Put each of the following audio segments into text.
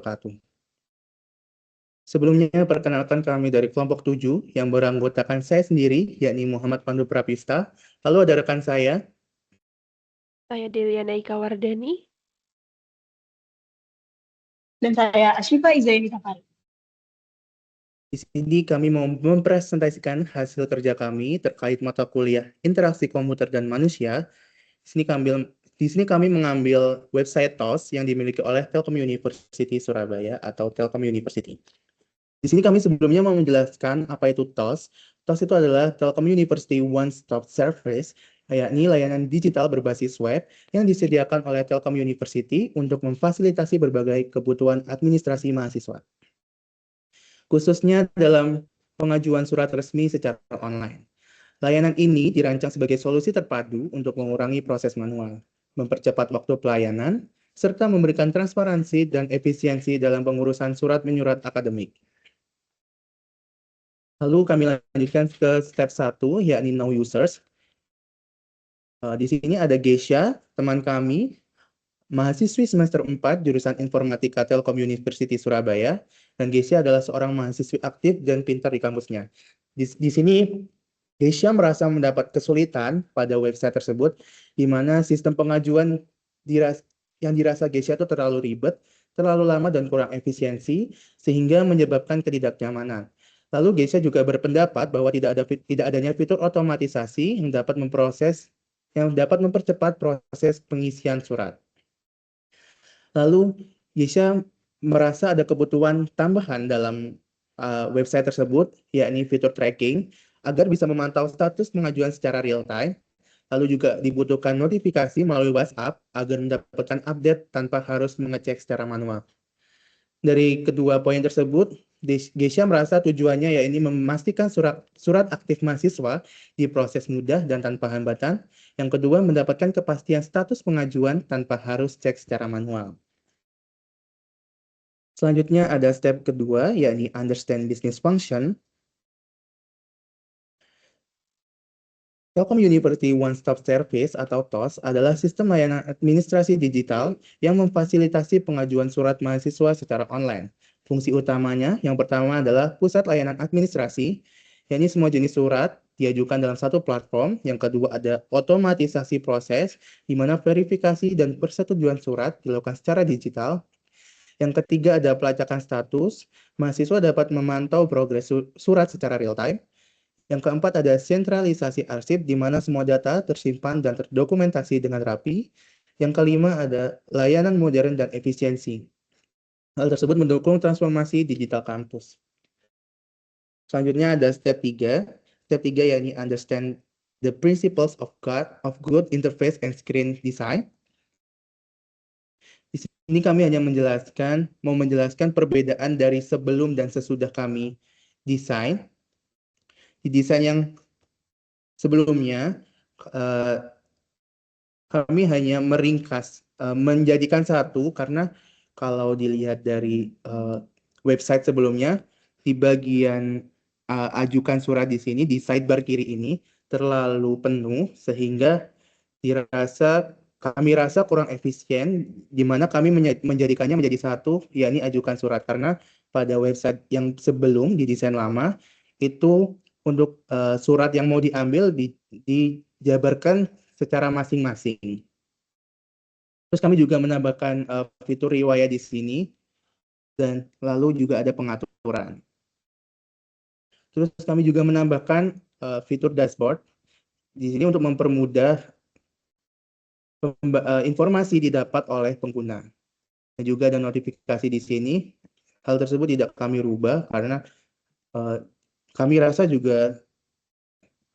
wabarakatuh. Sebelumnya, perkenalkan kami dari kelompok 7 yang beranggotakan saya sendiri, yakni Muhammad Pandu Prapista. Lalu ada rekan saya. Saya Deliana Ika Wardani. Dan saya Ashifa Izaini Safari. Di sini kami mau mempresentasikan hasil kerja kami terkait mata kuliah Interaksi Komputer dan Manusia. Di sini kami mengambil website TOS yang dimiliki oleh Telkom University Surabaya atau Telkom University. Di sini kami sebelumnya mau menjelaskan apa itu TOS. TOS itu adalah Telkom University One Stop Service, yakni layanan digital berbasis web yang disediakan oleh Telkom University untuk memfasilitasi berbagai kebutuhan administrasi mahasiswa, khususnya dalam pengajuan surat resmi secara online. Layanan ini dirancang sebagai solusi terpadu untuk mengurangi proses manual, mempercepat waktu pelayanan, serta memberikan transparansi dan efisiensi dalam pengurusan surat menyurat akademik. Lalu kami lanjutkan ke step 1, yakni Know Users. Di sini ada Gesha, teman kami, mahasiswi semester 4, jurusan Informatika Telkom University Surabaya, dan Gesha adalah seorang mahasiswi aktif dan pintar di kampusnya. Di sini, Gesha merasa mendapat kesulitan pada website tersebut, di mana sistem pengajuan yang dirasa Gesha itu terlalu ribet, terlalu lama dan kurang efisiensi, sehingga menyebabkan ketidaknyamanan. Lalu Gesha juga berpendapat bahwa tidak adanya fitur otomatisasi yang dapat mempercepat proses pengisian surat. Lalu Gesha merasa ada kebutuhan tambahan dalam website tersebut, yakni fitur tracking, agar bisa memantau status pengajuan secara real time. Lalu juga dibutuhkan notifikasi melalui WhatsApp agar mendapatkan update tanpa harus mengecek secara manual. Dari kedua poin tersebut, Gesha merasa tujuannya yaitu memastikan surat aktif mahasiswa diproses mudah dan tanpa hambatan. Yang kedua, mendapatkan kepastian status pengajuan tanpa harus cek secara manual. Selanjutnya ada step kedua, yakni Understand Business Function. Telkom University One Stop Service atau TOS adalah sistem layanan administrasi digital yang memfasilitasi pengajuan surat mahasiswa secara online. Fungsi utamanya yang pertama adalah pusat layanan administrasi, yakni semua jenis surat diajukan dalam satu platform. Yang kedua ada otomatisasi proses, di mana verifikasi dan persetujuan surat dilakukan secara digital. Yang ketiga ada pelacakan status, mahasiswa dapat memantau progres surat secara real time. Yang keempat ada sentralisasi arsip, di mana semua data tersimpan dan terdokumentasi dengan rapi. Yang kelima ada layanan modern dan efisiensi. Hal tersebut mendukung transformasi digital kampus. Selanjutnya ada step 3. Step 3 yakni understand the principles of good interface and screen design. Di sini kami hanya mau menjelaskan perbedaan dari sebelum dan sesudah kami desain. Di desain yang sebelumnya, kami hanya meringkas, menjadikan satu, karena kalau dilihat dari website sebelumnya, di bagian ajukan surat di sini, di sidebar kiri ini, terlalu penuh, sehingga kami rasa kurang efisien, di mana kami menjadikannya menjadi satu, yakni ajukan surat. Karena pada website yang sebelum, di desain lama, itu untuk surat yang mau diambil dijabarkan secara masing-masing. Terus kami juga menambahkan fitur riwayat di sini, dan lalu juga ada pengaturan. Terus kami juga menambahkan fitur dashboard di sini untuk mempermudah informasi didapat oleh pengguna. Dan juga ada notifikasi di sini. Hal tersebut tidak kami rubah karena kami rasa juga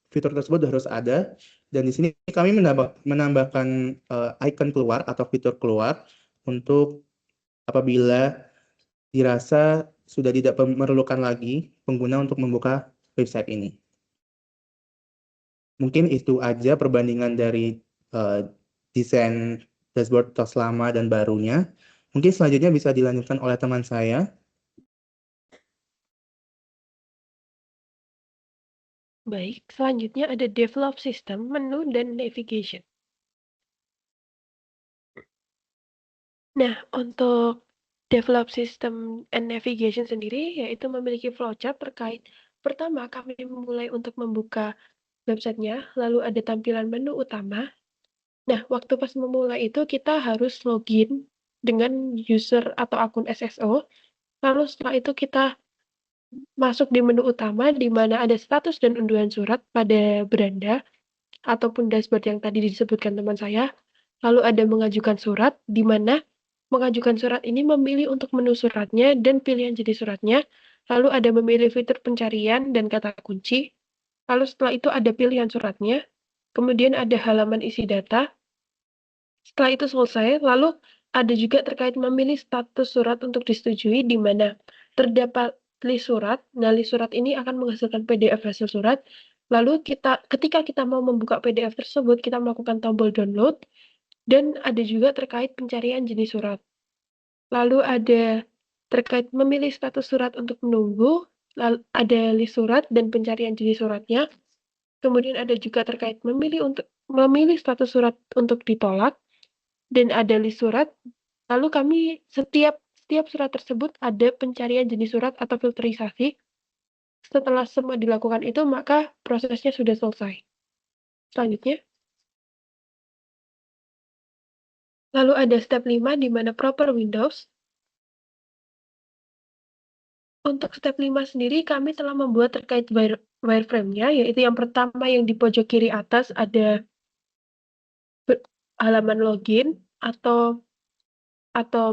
fitur tersebut harus ada. Dan di sini kami menambahkan icon keluar atau fitur keluar untuk apabila dirasa sudah tidak memerlukan lagi pengguna untuk membuka website ini. Mungkin itu aja perbandingan dari desain dashboard TOS lama dan barunya. Mungkin selanjutnya bisa dilanjutkan oleh teman saya. Baik, selanjutnya ada Develop System, Menu, dan Navigation. Nah, untuk Develop System and Navigation sendiri yaitu memiliki flowchart terkait pertama kami memulai untuk membuka websitenya, lalu ada tampilan menu utama. Nah, waktu pas memulai itu kita harus login dengan user atau akun SSO, lalu setelah itu kita masuk di menu utama di mana ada status dan unduhan surat pada beranda ataupun dashboard yang tadi disebutkan teman saya. Lalu ada mengajukan surat, di mana mengajukan surat ini memilih untuk menu suratnya dan pilihan jenis suratnya. Lalu ada memilih fitur pencarian dan kata kunci. Lalu setelah itu ada pilihan suratnya. Kemudian ada halaman isi data. Setelah itu selesai, lalu ada juga terkait memilih status surat untuk disetujui, di mana terdapat list surat. Nah, list surat ini akan menghasilkan PDF hasil surat. Lalu ketika kita mau membuka PDF tersebut, kita melakukan tombol download, dan ada juga terkait pencarian jenis surat. Lalu ada terkait memilih status surat untuk menunggu, lalu ada list surat dan pencarian jenis suratnya. Kemudian ada juga terkait memilih status surat untuk ditolak, dan ada list surat. Lalu kami setiap surat tersebut ada pencarian jenis surat atau filterisasi. Setelah semua dilakukan itu, maka prosesnya sudah selesai. Selanjutnya, lalu ada step 5 di mana proper Windows. Untuk step 5 sendiri kami telah membuat terkait wireframe-nya, yaitu yang pertama yang di pojok kiri atas ada halaman login atau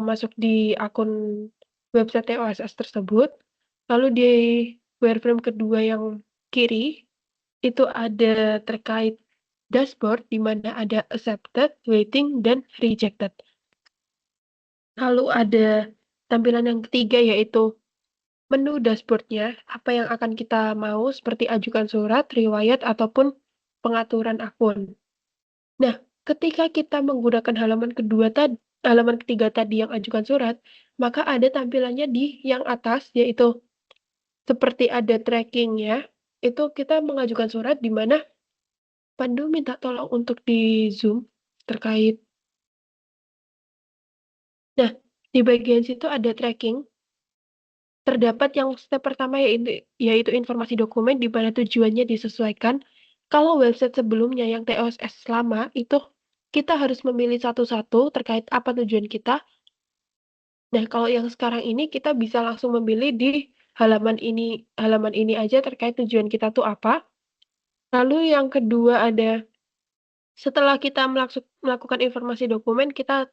masuk di akun website TOSS tersebut. Lalu di wireframe kedua yang kiri itu ada terkait dashboard di mana ada accepted, waiting, dan rejected. Lalu ada tampilan yang ketiga yaitu menu dashboard-nya, apa yang akan kita mau seperti ajukan surat, riwayat, ataupun pengaturan akun. Nah, ketika kita menggunakan halaman ketiga tadi yang ajukan surat, maka ada tampilannya di yang atas, yaitu seperti ada tracking-nya, itu kita mengajukan surat di mana Pandu minta tolong untuk di-zoom terkait. Nah, di bagian situ ada tracking. Terdapat yang step pertama yaitu informasi dokumen di mana tujuannya disesuaikan. Kalau website sebelumnya yang TOSS lama itu kita harus memilih satu-satu terkait apa tujuan kita. Nah, kalau yang sekarang ini kita bisa langsung memilih di halaman ini aja terkait tujuan kita tuh apa. Lalu yang kedua ada setelah kita melakukan informasi dokumen, kita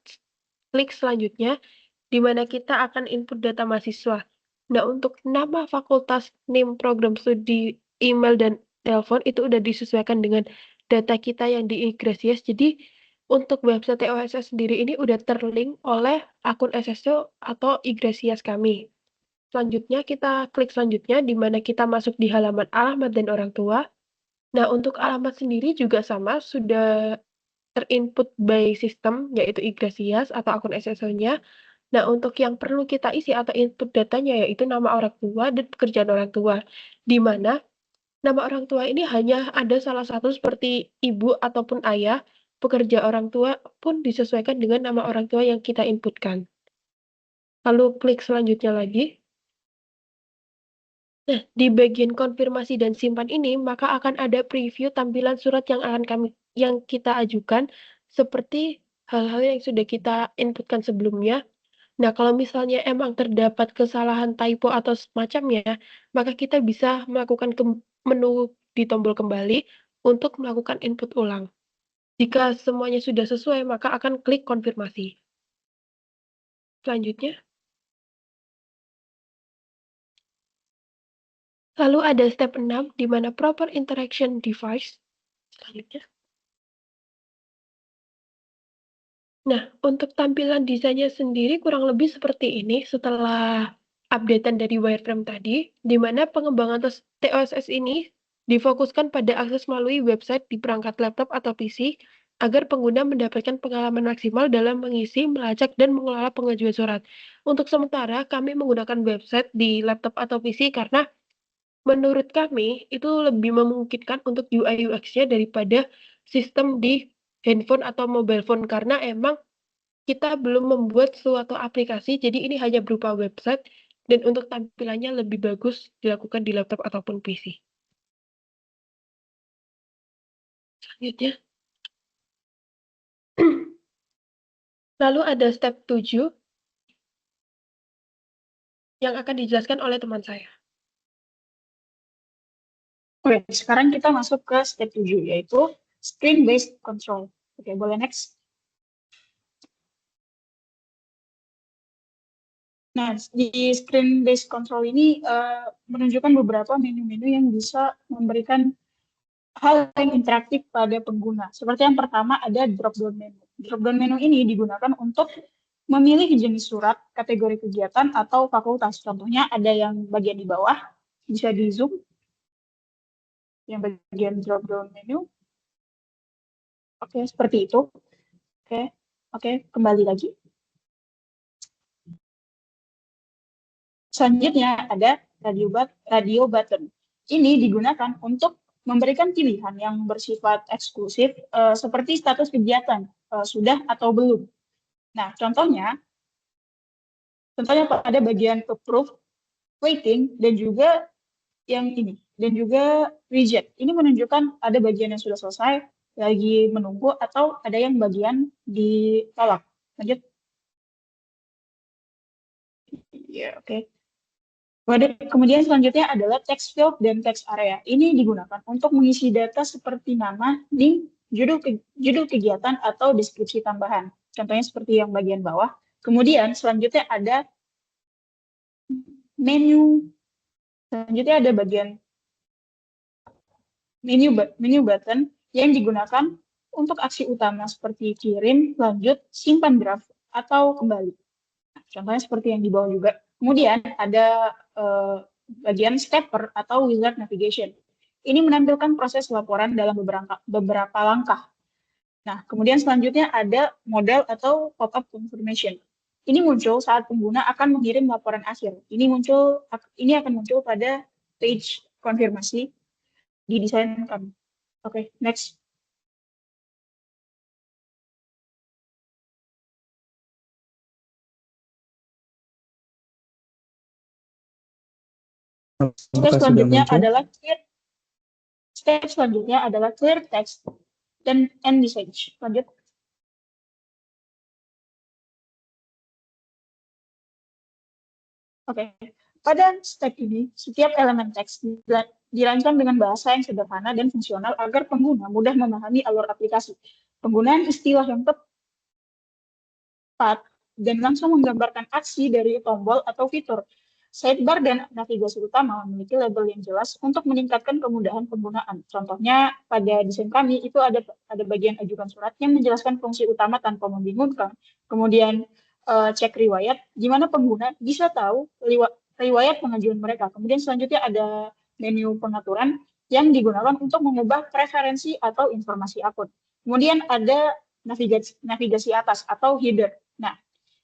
klik selanjutnya di mana kita akan input data mahasiswa. Nah, untuk nama fakultas, name program studi, email, dan telepon itu udah disesuaikan dengan data kita yang di Igresias. Jadi, untuk website TOSS sendiri ini udah terlink oleh akun SSO atau Igresias kami. Selanjutnya, kita klik selanjutnya di mana kita masuk di halaman alamat dan orang tua. Nah, untuk alamat sendiri juga sama, sudah terinput by system, yaitu Igresias atau akun SSO-nya. Nah, untuk yang perlu kita isi atau input datanya yaitu nama orang tua dan pekerjaan orang tua, di mana nama orang tua ini hanya ada salah satu seperti ibu ataupun ayah, pekerja orang tua pun disesuaikan dengan nama orang tua yang kita inputkan. Lalu klik selanjutnya lagi. Nah, di bagian konfirmasi dan simpan ini, maka akan ada preview tampilan surat yang kita ajukan, seperti hal-hal yang sudah kita inputkan sebelumnya. Nah, kalau misalnya emang terdapat kesalahan typo atau semacamnya, maka kita bisa melakukan menu di tombol kembali untuk melakukan input ulang. Jika semuanya sudah sesuai, maka akan klik konfirmasi. Selanjutnya, lalu ada step 6, di mana proper interaction device. Selanjutnya. Nah, untuk tampilan desainnya sendiri kurang lebih seperti ini setelah updatean dari wireframe tadi, di mana pengembangan TOSS ini difokuskan pada akses melalui website di perangkat laptop atau PC, agar pengguna mendapatkan pengalaman maksimal dalam mengisi, melacak, dan mengelola pengajuan surat. Untuk sementara, kami menggunakan website di laptop atau PC karena menurut kami itu lebih memungkinkan untuk UI UX-nya daripada sistem di handphone atau mobile phone, karena emang kita belum membuat suatu aplikasi, jadi ini hanya berupa website dan untuk tampilannya lebih bagus dilakukan di laptop ataupun PC. Selanjutnya. Lalu ada step 7 yang akan dijelaskan oleh teman saya. Oke, sekarang kita masuk ke step 7, yaitu screen-based control. Oke, boleh next. Nah, di screen-based control ini menunjukkan beberapa menu-menu yang bisa memberikan hal yang interaktif pada pengguna. Seperti yang pertama ada drop-down menu. Drop-down menu ini digunakan untuk memilih jenis surat, kategori kegiatan, atau fakultas. Contohnya ada yang bagian di bawah, bisa di zoom, yang bagian drop-down menu. Oke, seperti itu. Oke, kembali lagi. Selanjutnya ada radio button. Ini digunakan untuk memberikan pilihan yang bersifat eksklusif seperti status kegiatan sudah atau belum. Nah, contohnya pada bagian approve, waiting, dan juga yang ini, dan juga reject. Ini menunjukkan ada bagian yang sudah selesai, lagi menunggu, atau ada yang bagian ditolak. Lanjut. Ya, oke. Kemudian selanjutnya adalah text field dan text area. Ini digunakan untuk mengisi data seperti nama, link, judul kegiatan, atau deskripsi tambahan. Contohnya seperti yang bagian bawah. Kemudian selanjutnya ada menu. Selanjutnya ada bagian menu button yang digunakan untuk aksi utama seperti kirim, lanjut, simpan draft, atau kembali. Contohnya seperti yang di bawah juga. Kemudian ada bagian stepper atau wizard navigation. Ini menampilkan proses laporan dalam beberapa langkah. Nah, kemudian selanjutnya ada modal atau pop-up confirmation. Ini muncul saat pengguna akan mengirim laporan akhir. Ini akan muncul pada page konfirmasi di desain kami. Oke, next. Step selanjutnya adalah clear text dan end message. Lanjut. Oke. Pada step ini, setiap elemen teks dirancang dengan bahasa yang sederhana dan fungsional agar pengguna mudah memahami alur aplikasi. Penggunaan istilah yang tepat dan langsung menggambarkan aksi dari tombol atau fitur. Sidebar dan navigasi utama memiliki label yang jelas untuk meningkatkan kemudahan penggunaan. Contohnya pada desain kami itu ada bagian ajukan surat yang menjelaskan fungsi utama tanpa membingungkan. Kemudian cek riwayat, di mana pengguna bisa tahu riwayat pengajuan mereka. Kemudian selanjutnya ada menu pengaturan yang digunakan untuk mengubah preferensi atau informasi akun. Kemudian ada navigasi atas atau header. Nah,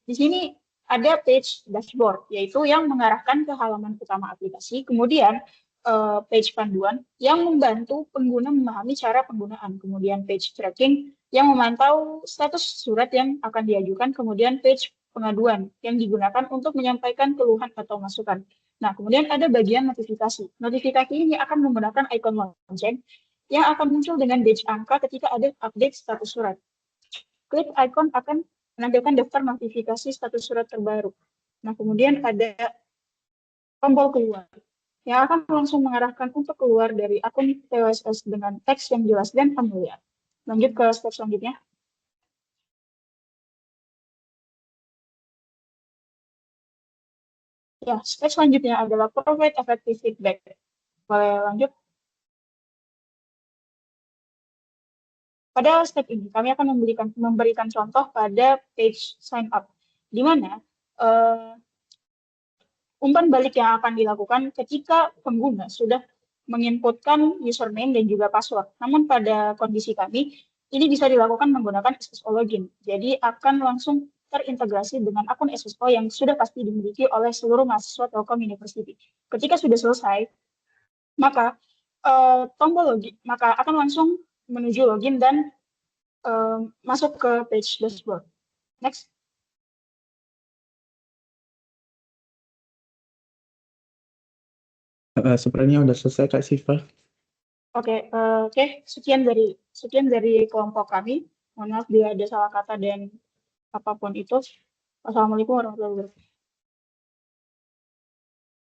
di sini ada page dashboard, yaitu yang mengarahkan ke halaman utama aplikasi. Kemudian page panduan yang membantu pengguna memahami cara penggunaan. Kemudian page tracking yang memantau status surat yang akan diajukan. Kemudian page pengaduan yang digunakan untuk menyampaikan keluhan atau masukan. Nah, kemudian ada bagian notifikasi. Notifikasi ini akan menggunakan ikon lonceng yang akan muncul dengan badge angka ketika ada update status surat. Klik ikon akan menampilkan daftar notifikasi status surat terbaru. Nah, kemudian ada tombol keluar yang akan langsung mengarahkan untuk keluar dari akun TOSS dengan teks yang jelas dan familiar. Lanjut ke step selanjutnya. Ya, step selanjutnya adalah provide effective feedback. Boleh lanjut? Pada step ini, kami akan memberikan contoh pada page sign up, di mana umpan balik yang akan dilakukan ketika pengguna sudah menginputkan username dan juga password. Namun pada kondisi kami, ini bisa dilakukan menggunakan SSO login. Jadi akan langsung terintegrasi dengan akun SSO yang sudah pasti dimiliki oleh seluruh mahasiswa Telkom University. Ketika sudah selesai, maka akan langsung menuju login dan masuk ke page dashboard. Next. Sepertinya udah selesai Kak Siva. Oke, sekian dari kelompok kami. Mohon maaf bila ada salah kata dan apapun itu. Wassalamualaikum warahmatullahi wabarakatuh.